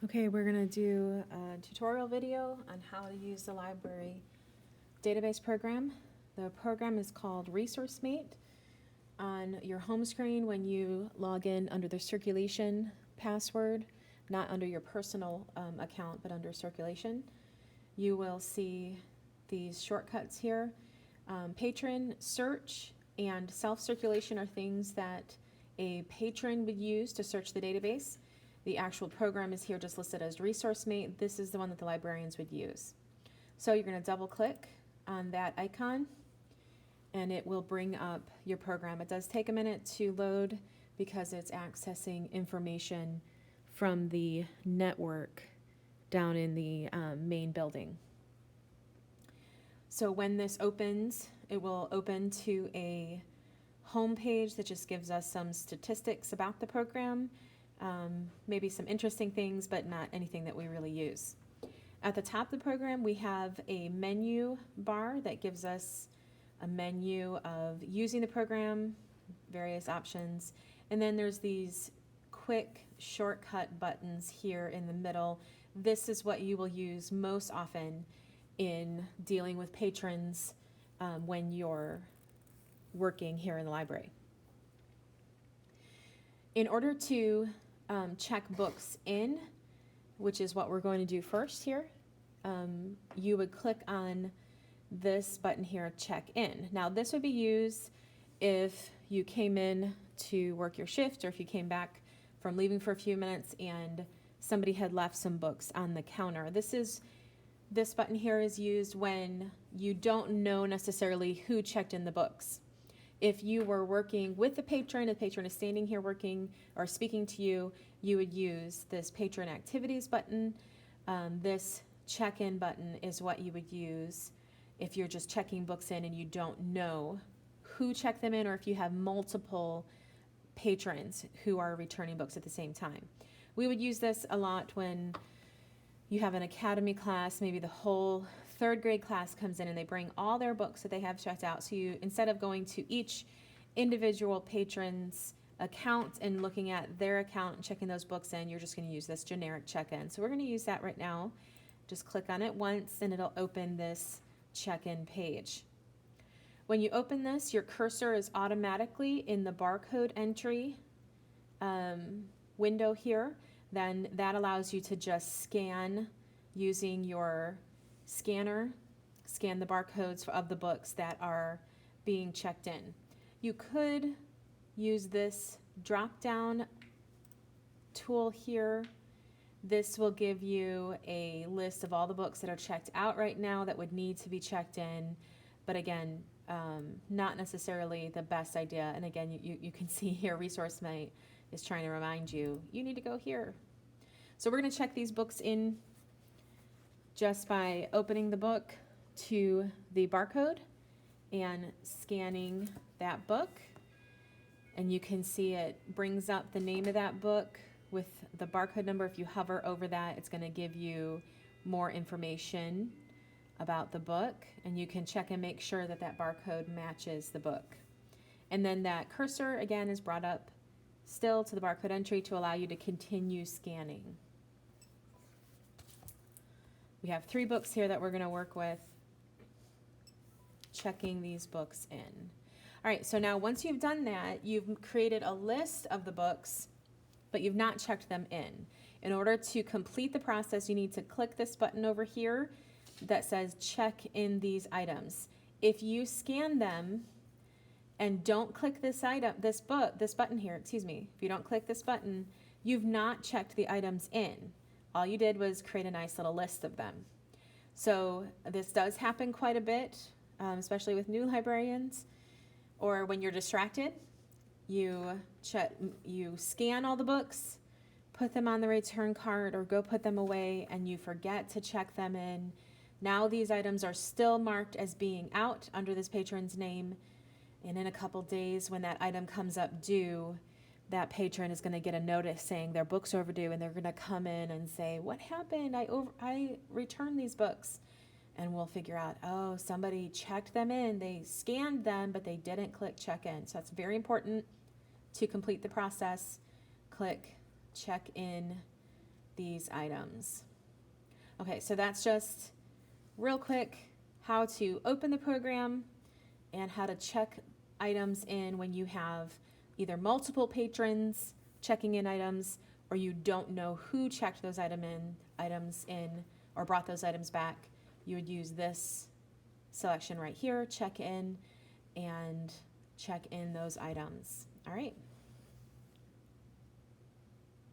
Okay, we're going to do a tutorial video on how to use the library database program. The program is called Resourcemate. On your home screen, when you log in under the circulation password, not under your personal account, but under circulation, you will see these shortcuts here. Patron search and self-circulation are things that a patron would use to search the database. The actual program is here just listed as Resourcemate. This is the one that the librarians would use. So you're going to double click on that icon and it will bring up your program. It does take a minute to load because it's accessing information from the network down in the main building. So when this opens, it will open to a home page that just gives us some statistics about the program, maybe some interesting things, but not anything that we really use. At the top of the program, we have a menu bar that gives us a menu of using the program, various options, and then there's these quick shortcut buttons here in the middle. This is what you will use most often in dealing with patrons when you're working here in the library. In order to check books in, which is what we're going to do first here, you would click on this button here, check in. Now this would be used if you came in to work your shift or if you came back from leaving for a few minutes and somebody had left some books on the counter. This button here is used when you don't know necessarily who checked in the books. If you were working with the patron is standing here working or speaking to you, you would use this patron activities button. This check-in button is what you would use if you're just checking books in and you don't know who checked them in, or if you have multiple patrons who are returning books at the same time. We would use this a lot when you have an academy class, maybe the whole third grade class comes in and they bring all their books that they have checked out. So you, instead of going to each individual patron's account and looking at their account and checking those books in, you're just going to use this generic check-in. So we're going to use that right now. Just click on it once and it'll open this check-in page. When you open this, your cursor is automatically in the barcode entry window here. Then that allows you to just scan using your scanner, scan the barcodes of the books that are being checked in. You could use this drop-down tool here. This will give you a list of all the books that are checked out right now that would need to be checked in, but again, not necessarily the best idea. And again, you can see here Resourcemate is trying to remind you, you need to go here. So we're going to check these books in just by opening the book to the barcode and scanning that book. And you can see it brings up the name of that book with the barcode number. If you hover over that, it's going to give you more information about the book, and you can check and make sure that that barcode matches the book. And then that cursor again is brought up still to the barcode entry to allow you to continue scanning. We have 3 books here that we're going to work with, checking these books in. All right, so now once you've done that, you've created a list of the books, but you've not checked them in. In order to complete the process, you need to click this button over here that says check in these items. If you scan them and don't click this button here, if you don't click this button, you've not checked the items in. All you did was create a nice little list of them. So this does happen quite a bit, especially with new librarians, or when you're distracted. You scan all the books, put them on the return card, or go put them away, and you forget to check them in. Now these items are still marked as being out under this patron's name, and in a couple days when that item comes up due, that patron is going to get a notice saying their book's overdue, and they're going to come in and say, what happened? I returned these books. And we'll figure out, oh, somebody checked them in, they scanned them, but they didn't click check in. So that's very important to complete the process. Click check in these items. Okay, so that's just real quick how to open the program and how to check items in when you have either multiple patrons checking in items, or you don't know who checked those items in or brought those items back. You would use this selection right here, check in, and check in those items. All right.